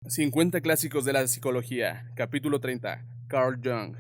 50 clásicos de la psicología, capítulo 30. Carl Jung.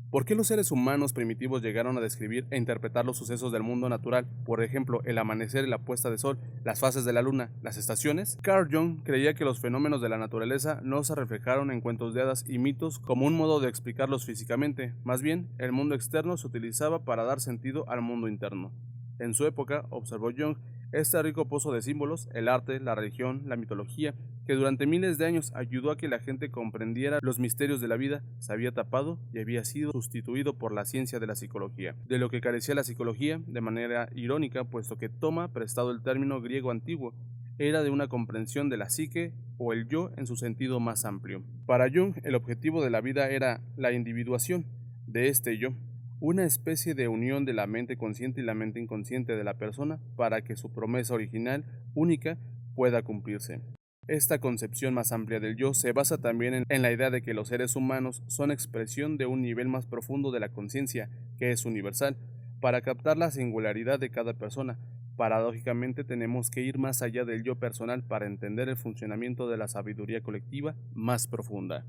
¿Por qué los seres humanos primitivos llegaron a describir e interpretar los sucesos del mundo natural, por ejemplo, el amanecer y la puesta de sol, las fases de la luna, las estaciones? Carl Jung creía que los fenómenos de la naturaleza no se reflejaron en cuentos de hadas y mitos como un modo de explicarlos físicamente, más bien, el mundo externo se utilizaba para dar sentido al mundo interno. En su época, observó Jung, este rico pozo de símbolos, el arte, la religión, la mitología, que durante miles de años ayudó a que la gente comprendiera los misterios de la vida, se había tapado y había sido sustituido por la ciencia de la psicología, de lo que carecía la psicología, de manera irónica, puesto que toma prestado el término griego antiguo, era de una comprensión de la psique o el yo en su sentido más amplio. Para Jung, el objetivo de la vida era la individuación de este yo, una especie de unión de la mente consciente y la mente inconsciente de la persona para que su promesa original, única, pueda cumplirse. Esta concepción más amplia del yo se basa también en la idea de que los seres humanos son expresión de un nivel más profundo de la conciencia, que es universal. Para captar la singularidad de cada persona, paradójicamente tenemos que ir más allá del yo personal para entender el funcionamiento de la sabiduría colectiva más profunda.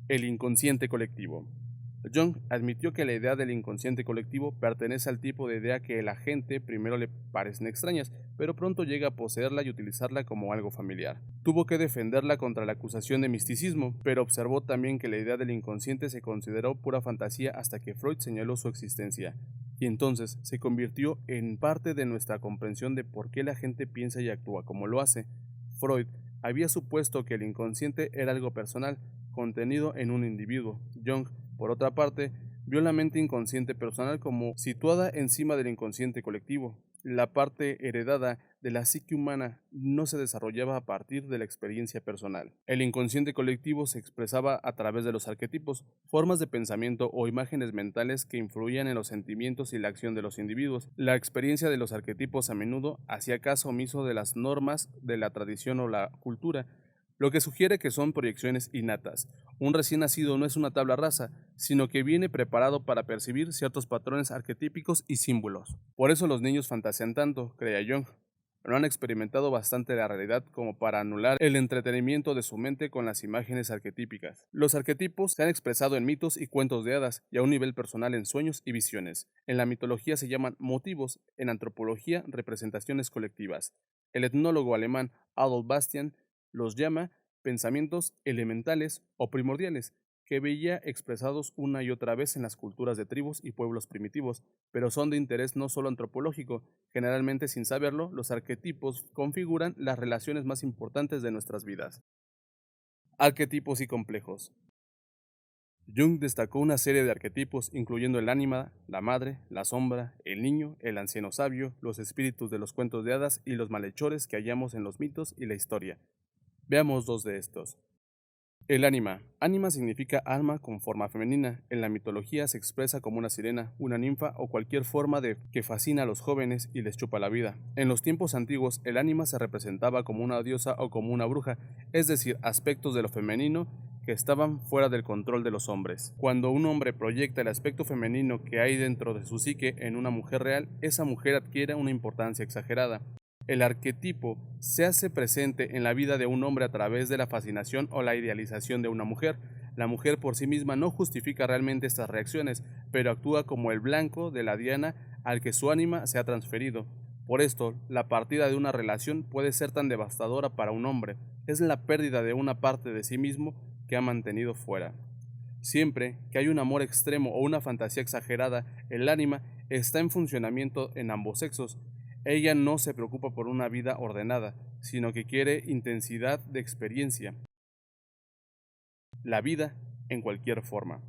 El inconsciente colectivo. Jung admitió que la idea del inconsciente colectivo pertenece al tipo de idea que a la gente primero le parecen extrañas, pero pronto llega a poseerla y utilizarla como algo familiar. Tuvo que defenderla contra la acusación de misticismo, pero observó también que la idea del inconsciente se consideró pura fantasía hasta que Freud señaló su existencia, y entonces se convirtió en parte de nuestra comprensión de por qué la gente piensa y actúa como lo hace. Freud había supuesto que el inconsciente era algo personal, contenido en un individuo. Jung, por otra parte, vio la mente inconsciente personal como situada encima del inconsciente colectivo. La parte heredada de la psique humana no se desarrollaba a partir de la experiencia personal. El inconsciente colectivo se expresaba a través de los arquetipos, formas de pensamiento o imágenes mentales que influían en los sentimientos y la acción de los individuos. La experiencia de los arquetipos a menudo hacía caso omiso de las normas de la tradición o la cultura, lo que sugiere que son proyecciones innatas. Un recién nacido no es una tabla rasa, sino que viene preparado para percibir ciertos patrones arquetípicos y símbolos. Por eso los niños fantasean tanto, creía Jung. No han experimentado bastante la realidad como para anular el entretenimiento de su mente con las imágenes arquetípicas. Los arquetipos se han expresado en mitos y cuentos de hadas y a un nivel personal en sueños y visiones. En la mitología se llaman motivos, en antropología representaciones colectivas. El etnólogo alemán Adolf Bastian los llama pensamientos elementales o primordiales, que veía expresados una y otra vez en las culturas de tribus y pueblos primitivos, pero son de interés no solo antropológico. Generalmente, sin saberlo, los arquetipos configuran las relaciones más importantes de nuestras vidas. Arquetipos y complejos. Jung destacó una serie de arquetipos, incluyendo el ánima, la madre, la sombra, el niño, el anciano sabio, los espíritus de los cuentos de hadas y los malhechores que hallamos en los mitos y la historia. Veamos dos de estos. El ánima. Ánima significa alma con forma femenina. En la mitología se expresa como una sirena, una ninfa o cualquier forma de que fascina a los jóvenes y les chupa la vida. En los tiempos antiguos, el ánima se representaba como una diosa o como una bruja, es decir, aspectos de lo femenino que estaban fuera del control de los hombres. Cuando un hombre proyecta el aspecto femenino que hay dentro de su psique en una mujer real, esa mujer adquiere una importancia exagerada. El arquetipo se hace presente en la vida de un hombre a través de la fascinación o la idealización de una mujer. La mujer por sí misma no justifica realmente estas reacciones, pero actúa como el blanco de la diana al que su ánima se ha transferido. Por esto, la partida de una relación puede ser tan devastadora para un hombre. Es la pérdida de una parte de sí mismo que ha mantenido fuera. Siempre que hay un amor extremo o una fantasía exagerada, el ánima está en funcionamiento en ambos sexos. Ella no se preocupa por una vida ordenada, sino que quiere intensidad de experiencia, la vida en cualquier forma.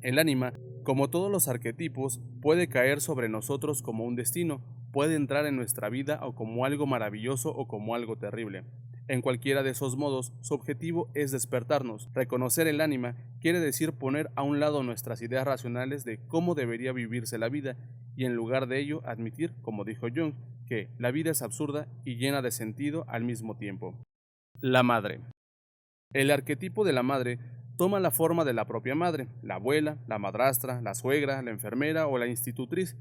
El ánima, como todos los arquetipos, puede caer sobre nosotros como un destino, puede entrar en nuestra vida o como algo maravilloso o como algo terrible. En cualquiera de esos modos, su objetivo es despertarnos. Reconocer el ánima quiere decir poner a un lado nuestras ideas racionales de cómo debería vivirse la vida y en lugar de ello admitir, como dijo Jung, que la vida es absurda y llena de sentido al mismo tiempo. La madre. El arquetipo de la madre toma la forma de la propia madre, la abuela, la madrastra, la suegra, la enfermera o la institutriz.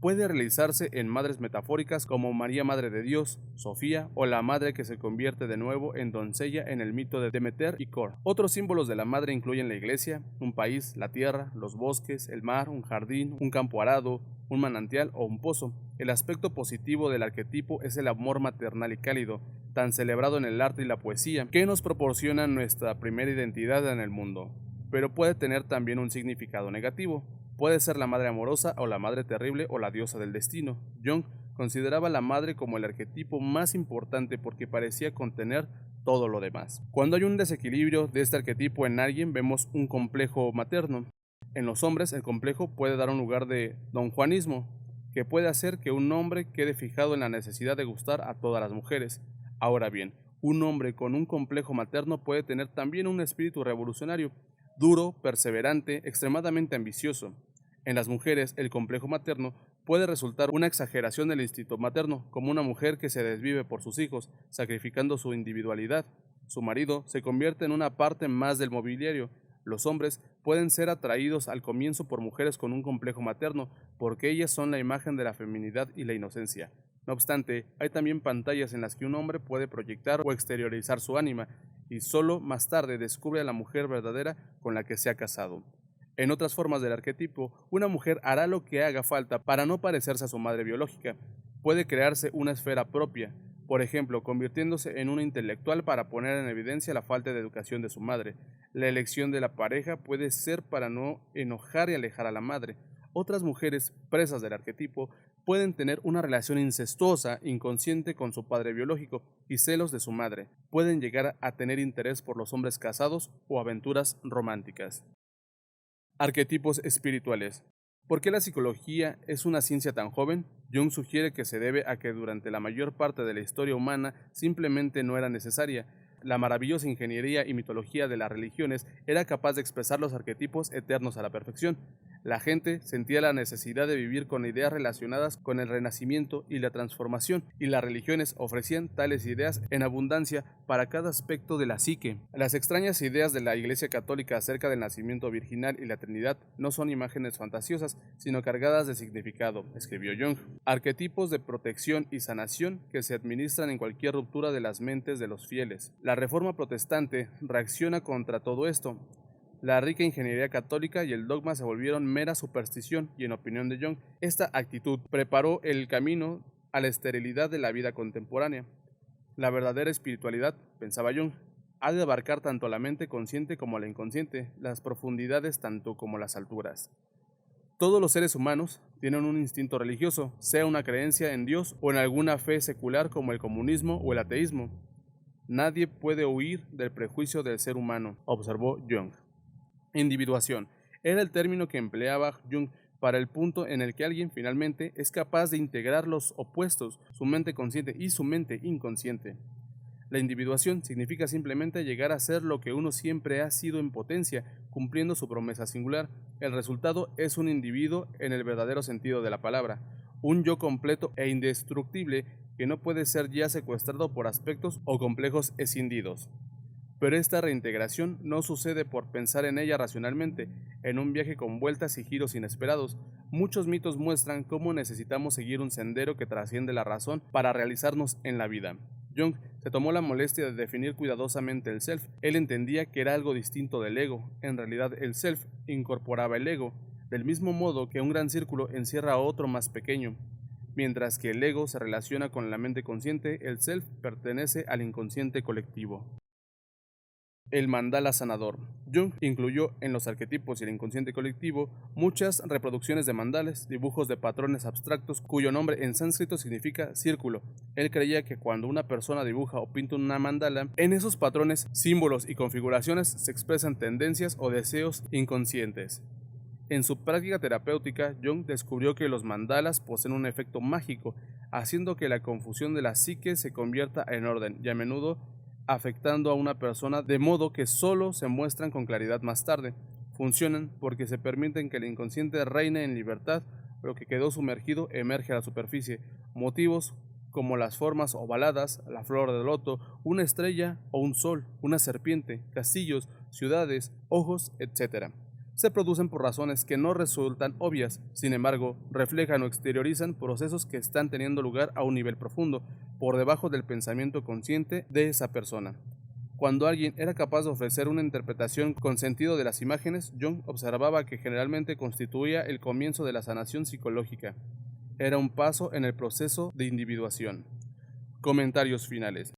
Puede realizarse en madres metafóricas como María Madre de Dios, Sofía o la madre que se convierte de nuevo en doncella en el mito de Demeter y Cor. Otros símbolos de la madre incluyen la iglesia, un país, la tierra, los bosques, el mar, un jardín, un campo arado, un manantial o un pozo. El aspecto positivo del arquetipo es el amor maternal y cálido, tan celebrado en el arte y la poesía, que nos proporciona nuestra primera identidad en el mundo, pero puede tener también un significado negativo. Puede ser la madre amorosa o la madre terrible o la diosa del destino. Jung consideraba a la madre como el arquetipo más importante porque parecía contener todo lo demás. Cuando hay un desequilibrio de este arquetipo en alguien, vemos un complejo materno. En los hombres, el complejo puede dar un lugar de donjuanismo, que puede hacer que un hombre quede fijado en la necesidad de gustar a todas las mujeres. Ahora bien, un hombre con un complejo materno puede tener también un espíritu revolucionario, duro, perseverante, extremadamente ambicioso. En las mujeres, el complejo materno puede resultar una exageración del instinto materno, como una mujer que se desvive por sus hijos, sacrificando su individualidad. Su marido se convierte en una parte más del mobiliario. Los hombres pueden ser atraídos al comienzo por mujeres con un complejo materno, porque ellas son la imagen de la feminidad y la inocencia. No obstante, hay también pantallas en las que un hombre puede proyectar o exteriorizar su ánima, y solo más tarde descubre a la mujer verdadera con la que se ha casado. En otras formas del arquetipo, una mujer hará lo que haga falta para no parecerse a su madre biológica. Puede crearse una esfera propia, por ejemplo, convirtiéndose en una intelectual para poner en evidencia la falta de educación de su madre. La elección de la pareja puede ser para no enojar y alejar a la madre. Otras mujeres, presas del arquetipo, pueden tener una relación incestuosa, inconsciente con su padre biológico y celos de su madre. Pueden llegar a tener interés por los hombres casados o aventuras románticas. Arquetipos espirituales. ¿Por qué la psicología es una ciencia tan joven? Jung sugiere que se debe a que durante la mayor parte de la historia humana simplemente no era necesaria. La maravillosa ingeniería y mitología de las religiones era capaz de expresar los arquetipos eternos a la perfección. La gente sentía la necesidad de vivir con ideas relacionadas con el renacimiento y la transformación, y las religiones ofrecían tales ideas en abundancia para cada aspecto de la psique. Las extrañas ideas de la Iglesia Católica acerca del nacimiento virginal y la Trinidad no son imágenes fantasiosas, sino cargadas de significado, escribió Jung. Arquetipos de protección y sanación que se administran en cualquier ruptura de las mentes de los fieles. La Reforma Protestante reacciona contra todo esto. La rica ingeniería católica y el dogma se volvieron mera superstición y, en opinión de Jung, esta actitud preparó el camino a la esterilidad de la vida contemporánea. La verdadera espiritualidad, pensaba Jung, ha de abarcar tanto la mente consciente como la inconsciente, las profundidades tanto como las alturas. Todos los seres humanos tienen un instinto religioso, sea una creencia en Dios o en alguna fe secular como el comunismo o el ateísmo. Nadie puede huir del prejuicio del ser humano, observó Jung. Individuación era el término que empleaba Jung para el punto en el que alguien finalmente es capaz de integrar los opuestos, su mente consciente y su mente inconsciente. La individuación significa simplemente llegar a ser lo que uno siempre ha sido en potencia, cumpliendo su promesa singular. El resultado es un individuo en el verdadero sentido de la palabra, un yo completo e indestructible que no puede ser ya secuestrado por aspectos o complejos escindidos. Pero esta reintegración no sucede por pensar en ella racionalmente, en un viaje con vueltas y giros inesperados. Muchos mitos muestran cómo necesitamos seguir un sendero que trasciende la razón para realizarnos en la vida. Jung se tomó la molestia de definir cuidadosamente el self. Él entendía que era algo distinto del ego. En realidad, el self incorporaba el ego, del mismo modo que un gran círculo encierra a otro más pequeño. Mientras que el ego se relaciona con la mente consciente, el self pertenece al inconsciente colectivo. El mandala sanador. Jung incluyó en los arquetipos y el inconsciente colectivo muchas reproducciones de mandales, dibujos de patrones abstractos cuyo nombre en sánscrito significa círculo. Él creía que cuando una persona dibuja o pinta una mandala, en esos patrones, símbolos y configuraciones se expresan tendencias o deseos inconscientes. En su práctica terapéutica, Jung descubrió que los mandalas poseen un efecto mágico, haciendo que la confusión de la psique se convierta en orden y a menudo afectando a una persona de modo que solo se muestran con claridad más tarde. Funcionan porque se permiten que el inconsciente reine en libertad, lo que quedó sumergido emerge a la superficie. Motivos como las formas ovaladas, la flor de loto, una estrella o un sol, una serpiente, castillos, ciudades, ojos, etc. se producen por razones que no resultan obvias, sin embargo, reflejan o exteriorizan procesos que están teniendo lugar a un nivel profundo, por debajo del pensamiento consciente de esa persona. Cuando alguien era capaz de ofrecer una interpretación con sentido de las imágenes, Jung observaba que generalmente constituía el comienzo de la sanación psicológica. Era un paso en el proceso de individuación. Comentarios finales.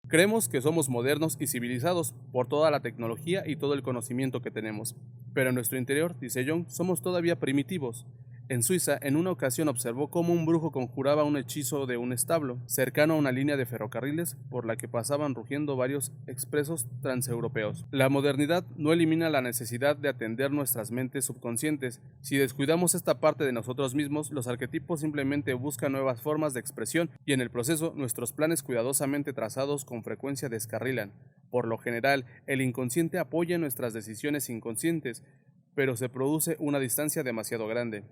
Creemos que somos modernos y civilizados por toda la tecnología y todo el conocimiento que tenemos, pero en nuestro interior, dice Jung, somos todavía primitivos. En Suiza, en una ocasión observó cómo un brujo conjuraba un hechizo de un establo, cercano a una línea de ferrocarriles por la que pasaban rugiendo varios expresos transeuropeos. La modernidad no elimina la necesidad de atender nuestras mentes subconscientes. Si descuidamos esta parte de nosotros mismos, los arquetipos simplemente buscan nuevas formas de expresión y en el proceso nuestros planes cuidadosamente trazados con frecuencia descarrilan. Por lo general, el inconsciente apoya nuestras decisiones inconscientes, pero se produce una distancia demasiado grande.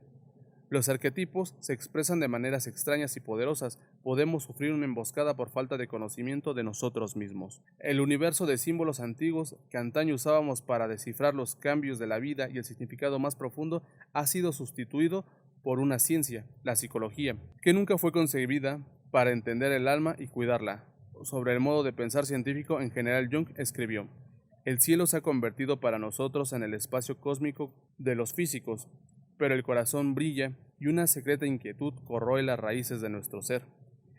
Los arquetipos se expresan de maneras extrañas y poderosas. Podemos sufrir una emboscada por falta de conocimiento de nosotros mismos. El universo de símbolos antiguos que antaño usábamos para descifrar los cambios de la vida y el significado más profundo ha sido sustituido por una ciencia, la psicología, que nunca fue concebida para entender el alma y cuidarla. Sobre el modo de pensar científico en general, Jung escribió: el cielo se ha convertido para nosotros en el espacio cósmico de los físicos, pero el corazón brilla y una secreta inquietud corroe las raíces de nuestro ser.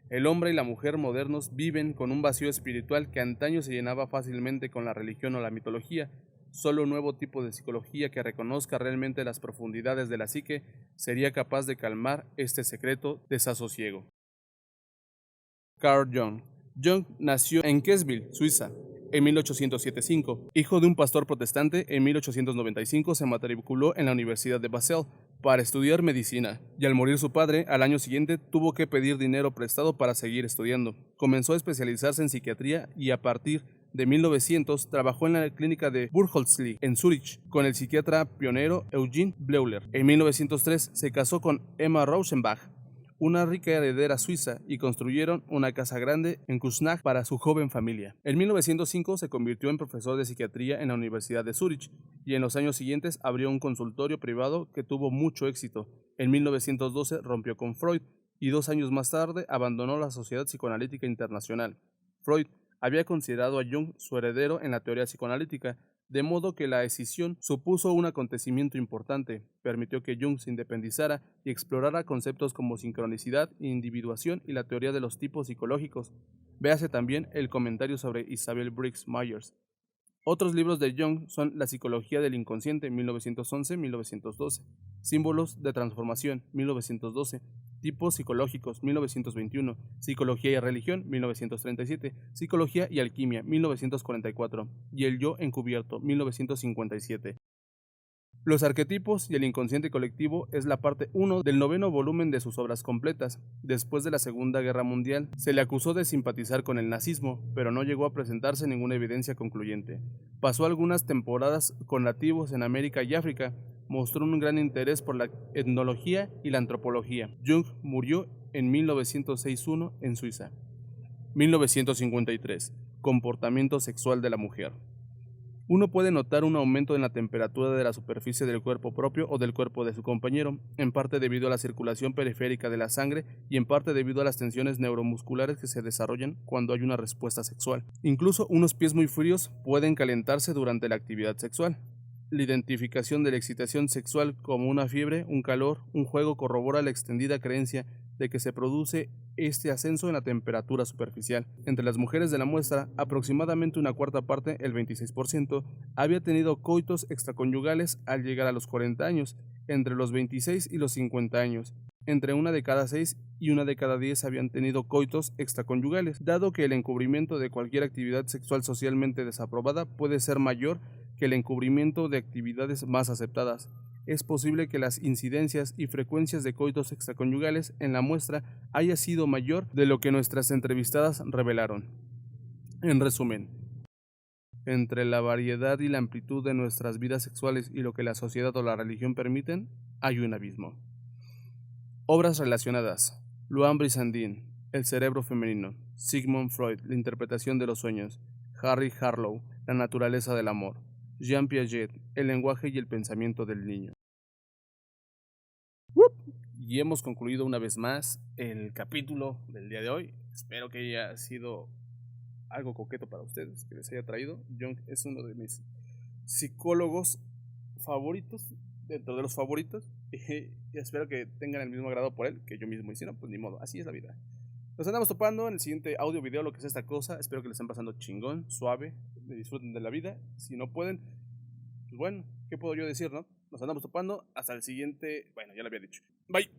El hombre y la mujer modernos viven con un vacío espiritual que antaño se llenaba fácilmente con la religión o la mitología. Solo un nuevo tipo de psicología que reconozca realmente las profundidades de la psique sería capaz de calmar este secreto desasosiego. Carl Jung. Jung nació en Kessville, Suiza, en 1875. Hijo de un pastor protestante, en 1895 se matriculó en la Universidad de Basel para estudiar medicina, y al morir su padre, al año siguiente tuvo que pedir dinero prestado para seguir estudiando. Comenzó a especializarse en psiquiatría y a partir de 1900 trabajó en la clínica de Burghölzli, en Zúrich, con el psiquiatra pionero Eugene Bleuler. En 1903 se casó con Emma Rauschenbach, una rica heredera suiza, y construyeron una casa grande en Kuznach para su joven familia. En 1905 se convirtió en profesor de psiquiatría en la Universidad de Zúrich y en los años siguientes abrió un consultorio privado que tuvo mucho éxito. En 1912 rompió con Freud y 2 años más tarde abandonó la Sociedad Psicoanalítica Internacional. Freud había considerado a Jung su heredero en la teoría psicoanalítica, de modo que la escisión supuso un acontecimiento importante. Permitió que Jung se independizara y explorara conceptos como sincronicidad, individuación y la teoría de los tipos psicológicos. Véase también el comentario sobre Isabel Briggs Myers. Otros libros de Jung son La psicología del inconsciente, 1911-1912, Símbolos de transformación, 1912, Tipos psicológicos, 1921, Psicología y religión, 1937, Psicología y alquimia, 1944, y El yo encubierto, 1957. Los arquetipos y el inconsciente colectivo es la parte 1 del 9º volumen de sus obras completas. Después de la Segunda Guerra Mundial, se le acusó de simpatizar con el nazismo, pero no llegó a presentarse ninguna evidencia concluyente. Pasó algunas temporadas con nativos en América y África, mostró un gran interés por la etnología y la antropología. Jung murió en 1961 en Suiza. 1953. Comportamiento sexual de la mujer. Uno puede notar un aumento en la temperatura de la superficie del cuerpo propio o del cuerpo de su compañero, en parte debido a la circulación periférica de la sangre y en parte debido a las tensiones neuromusculares que se desarrollan cuando hay una respuesta sexual. Incluso unos pies muy fríos pueden calentarse durante la actividad sexual. La identificación de la excitación sexual como una fiebre, un calor, un juego corrobora la extendida creencia de que se produce este ascenso en la temperatura superficial. Entre las mujeres de la muestra, aproximadamente una cuarta parte, el 26%, había tenido coitos extraconyugales al llegar a los 40 años, entre los 26 y los 50 años. Entre una de cada 6 y una de cada 10 habían tenido coitos extraconyugales, dado que el encubrimiento de cualquier actividad sexual socialmente desaprobada puede ser mayor que el encubrimiento de actividades más aceptadas. Es posible que las incidencias y frecuencias de coitos extraconyugales en la muestra haya sido mayor de lo que nuestras entrevistadas revelaron. En resumen, entre la variedad y la amplitud de nuestras vidas sexuales y lo que la sociedad o la religión permiten, hay un abismo. Obras relacionadas: Luan Brissendin, El cerebro femenino; Sigmund Freud, La interpretación de los sueños; Harry Harlow, La naturaleza del amor; Jean Piaget, el lenguaje y el pensamiento del niño. Y hemos concluido una vez más el capítulo del día de hoy. Espero que haya sido algo coqueto para ustedes, que les haya traído. Jung es uno de mis psicólogos favoritos, dentro de los favoritos, y espero que tengan el mismo agrado por él que yo mismo, y si no, pues ni modo, así es la vida. Nos andamos topando en el siguiente audio video, lo que es esta cosa. Espero que les estén pasando chingón, suave, disfruten de la vida. Si no pueden, pues bueno, ¿qué puedo yo decir, no? Nos andamos topando hasta el siguiente, bueno, ya lo había dicho. Bye.